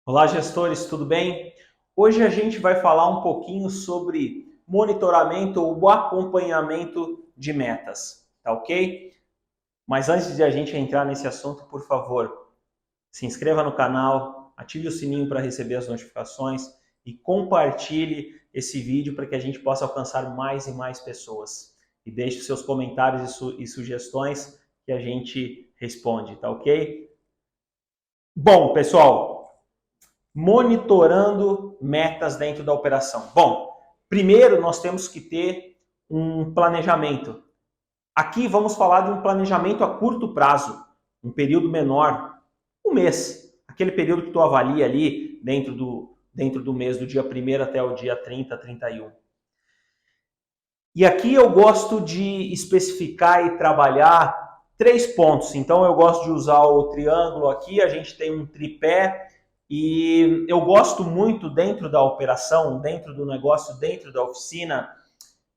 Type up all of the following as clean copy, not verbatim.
Olá, gestores, tudo bem? Hoje a gente vai falar um pouquinho sobre monitoramento ou acompanhamento de metas, tá ok? Mas antes de a gente entrar nesse assunto, por favor, se inscreva no canal, ative o sininho para receber as notificações e compartilhe esse vídeo para que a gente possa alcançar mais e mais pessoas. E deixe seus comentários e sugestões que a gente responde, tá ok? Bom, pessoal, monitorando metas dentro da operação. Bom, primeiro nós temos que ter um planejamento. Aqui vamos falar de um planejamento a curto prazo, um período menor, um mês. Aquele período que tu avalia ali dentro do mês, do dia 1º até o dia 30, 31. E aqui eu gosto de especificar e trabalhar 3 pontos. Então eu gosto de usar o triângulo aqui, a gente tem um tripé, e eu gosto muito dentro da operação, dentro do negócio, dentro da oficina,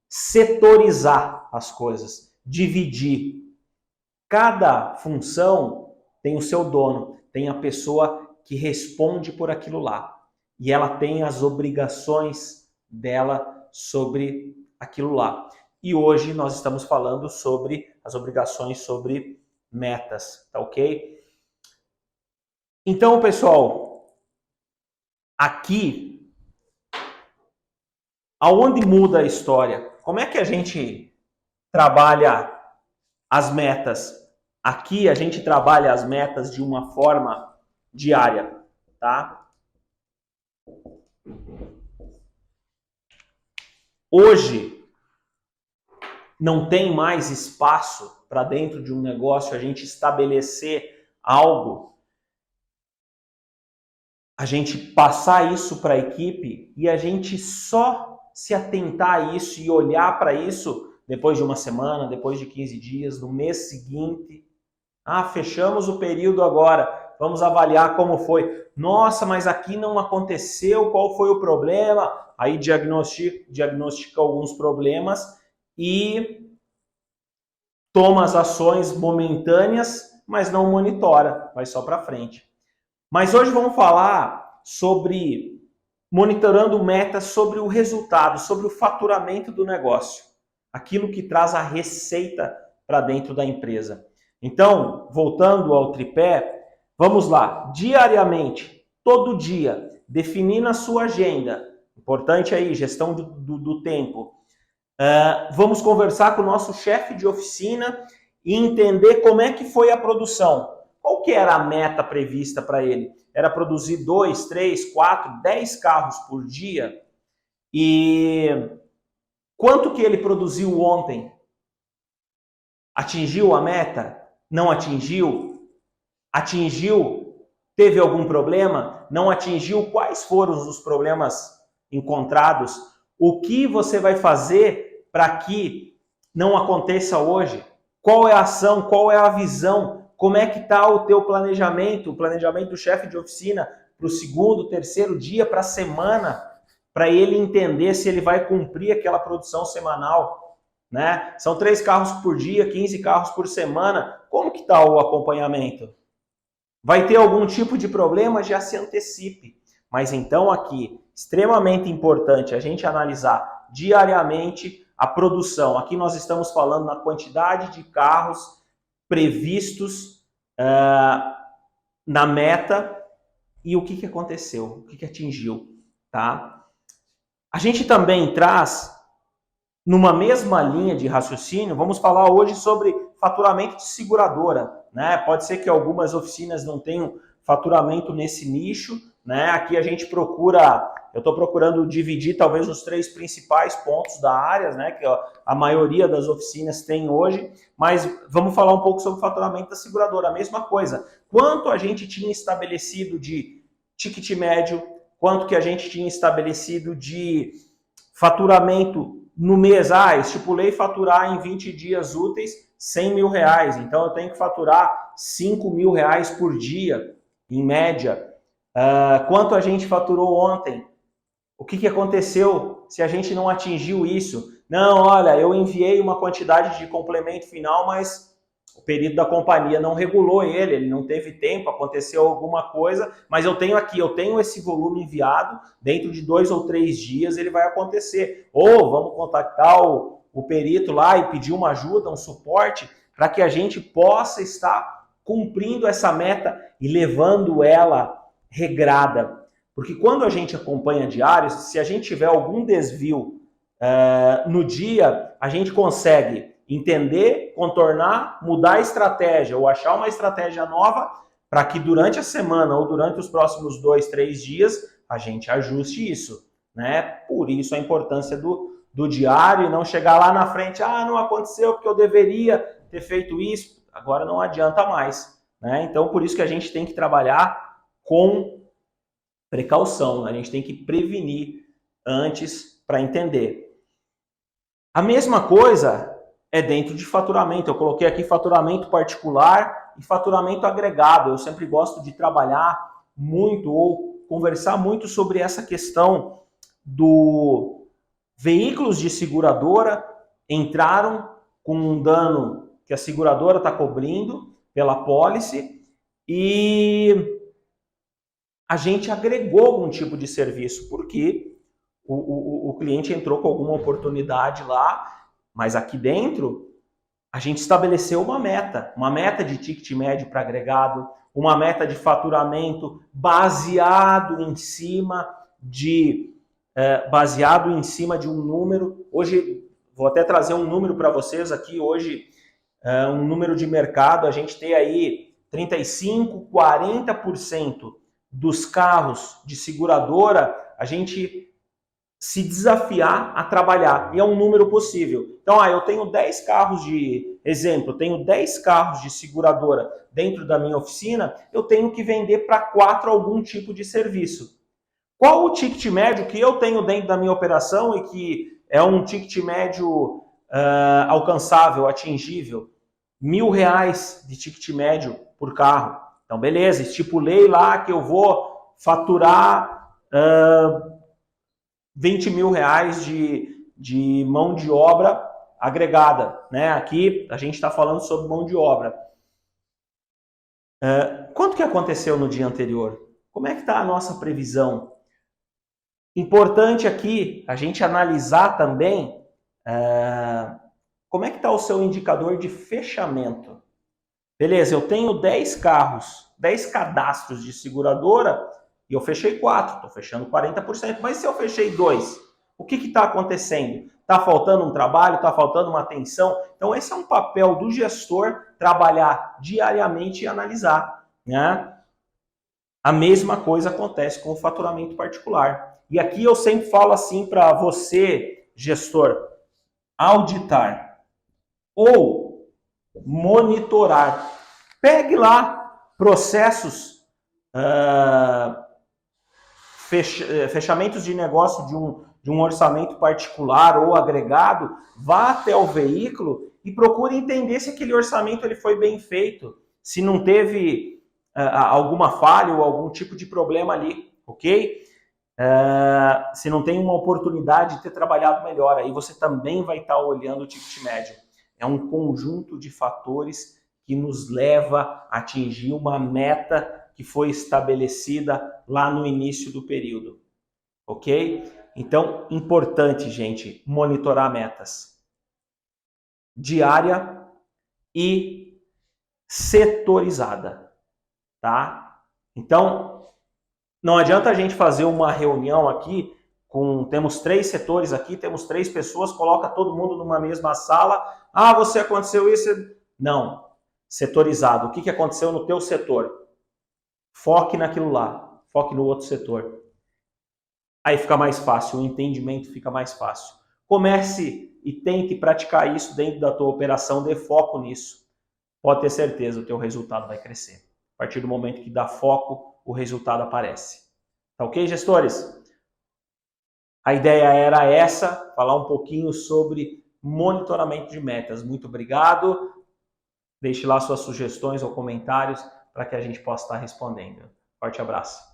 setorizar as coisas, dividir. Cada função tem o seu dono, tem a pessoa que responde por aquilo lá. E ela tem as obrigações dela sobre aquilo lá. E hoje nós estamos falando sobre as obrigações sobre metas, tá ok? Então, pessoal, aqui, aonde muda a história? Como é que a gente trabalha as metas? Aqui a gente trabalha as metas de uma forma diária, tá? Hoje não tem mais espaço para dentro de um negócio a gente estabelecer algo, a gente passar isso para a equipe e a gente só se atentar a isso e olhar para isso depois de uma semana, depois de 15 dias, no mês seguinte. Ah, fechamos o período agora, vamos avaliar como foi. Nossa, mas aqui não aconteceu, qual foi o problema? Aí diagnostica alguns problemas e toma as ações momentâneas, mas não monitora, vai só para frente. Mas hoje vamos falar sobre monitorando metas, sobre o resultado, sobre o faturamento do negócio, aquilo que traz a receita para dentro da empresa. Então, voltando ao tripé, vamos lá, diariamente, todo dia, definir na sua agenda, importante aí, gestão do tempo. Vamos conversar com o nosso chefe de oficina e entender como é que foi a produção. Qual que era a meta prevista para ele? Era produzir 2, 3, 4, 10 carros por dia? E quanto que ele produziu ontem? Atingiu a meta? Não atingiu? Atingiu? Teve algum problema? Não atingiu? Quais foram os problemas encontrados? O que você vai fazer para que não aconteça hoje? Qual é a ação? Qual é a visão? Como é que está o teu planejamento? O planejamento do chefe de oficina para o segundo, terceiro dia, para a semana, para ele entender se ele vai cumprir aquela produção semanal, né? São 3 carros por dia, 15 carros por semana. Como que está o acompanhamento? Vai ter algum tipo de problema? Já se antecipe. Mas então aqui, extremamente importante a gente analisar diariamente a produção. Aqui nós estamos falando na quantidade de carros previstos na meta e o que aconteceu, o que atingiu, tá? A gente também traz, numa mesma linha de raciocínio, vamos falar hoje sobre faturamento de seguradora, né? Pode ser que algumas oficinas não tenham faturamento nesse nicho, né? Aqui a gente procura, eu estou procurando dividir talvez os 3 principais pontos da área, né? Que a maioria das oficinas tem hoje, mas vamos falar um pouco sobre o faturamento da seguradora, a mesma coisa. Quanto a gente tinha estabelecido de ticket médio, quanto que a gente tinha estabelecido de faturamento no mês, estipulei faturar em 20 dias úteis 100 mil reais, então eu tenho que faturar 5 mil reais por dia, em média. Quanto a gente faturou ontem? O que aconteceu se a gente não atingiu isso? Não, olha, eu enviei uma quantidade de complemento final, mas o período da companhia não regulou ele não teve tempo, aconteceu alguma coisa, mas eu tenho esse volume enviado, dentro de 2 ou 3 dias ele vai acontecer. Ou vamos contactar o perito lá e pedir uma ajuda, um suporte, para que a gente possa estar cumprindo essa meta e levando ela regrada. Porque quando a gente acompanha diários, se a gente tiver algum desvio no dia, a gente consegue entender, contornar, mudar a estratégia ou achar uma estratégia nova para que durante a semana ou durante os próximos 2, 3 dias a gente ajuste isso, né? Por isso a importância do diário e não chegar lá na frente, não aconteceu porque eu deveria ter feito isso, agora não adianta mais, né? Então por isso que a gente tem que trabalhar com precaução, né? A gente tem que prevenir antes para entender. A mesma coisa é dentro de faturamento. Eu coloquei aqui faturamento particular e faturamento agregado. Eu sempre gosto de trabalhar muito ou conversar muito sobre essa questão do veículos de seguradora entraram com um dano que a seguradora está cobrindo pela pólice e a gente agregou algum tipo de serviço, porque o cliente entrou com alguma oportunidade lá, mas aqui dentro a gente estabeleceu uma meta de ticket médio para agregado, uma meta de faturamento baseado em cima de um número. Hoje, vou até trazer um número para vocês aqui, hoje, um número de mercado, a gente tem aí 35%, 40% dos carros de seguradora, a gente se desafiar a trabalhar, e é um número possível. Então, eu tenho 10 carros eu tenho 10 carros de seguradora dentro da minha oficina, eu tenho que vender para 4 algum tipo de serviço. Qual o ticket médio que eu tenho dentro da minha operação e que é um ticket médio alcançável, atingível? R$1.000 de ticket médio por carro. Então, beleza, estipulei lá que eu vou faturar R$20.000 de mão de obra agregada, né? Aqui a gente está falando sobre mão de obra. Quanto que aconteceu no dia anterior? Como é que está a nossa previsão? Importante aqui a gente analisar também como é que está o seu indicador de fechamento. Beleza, eu tenho 10 carros, 10 cadastros de seguradora e eu fechei 4, estou fechando 40%. Mas se eu fechei 2, o que está acontecendo? Está faltando um trabalho, está faltando uma atenção? Então esse é um papel do gestor, trabalhar diariamente e analisar, né? A mesma coisa acontece com o faturamento particular. E aqui eu sempre falo assim para você, gestor, auditar ou monitorar. Pegue lá processos, fechamentos de negócio de um orçamento particular ou agregado, vá até o veículo e procure entender se aquele orçamento ele foi bem feito, se não teve alguma falha ou algum tipo de problema ali, ok? Se não tem uma oportunidade de ter trabalhado melhor, aí você também vai estar olhando o ticket médio. É um conjunto de fatores que nos leva a atingir uma meta que foi estabelecida lá no início do período, ok? Então, importante, gente, monitorar metas diária e setorizada, tá? Então, não adianta a gente fazer uma reunião aqui, temos 3 setores aqui, temos 3 pessoas, coloca todo mundo numa mesma sala, você aconteceu isso? Não, setorizado. O que aconteceu no teu setor? Foque naquilo lá, foque no outro setor. Aí fica mais fácil, o entendimento fica mais fácil. Comece e tente praticar isso dentro da tua operação, dê foco nisso. Pode ter certeza, o teu resultado vai crescer. A partir do momento que dá foco, o resultado aparece. Tá ok, gestores? A ideia era essa, falar um pouquinho sobre monitoramento de metas. Muito obrigado. Deixe lá suas sugestões ou comentários para que a gente possa estar respondendo. Forte abraço.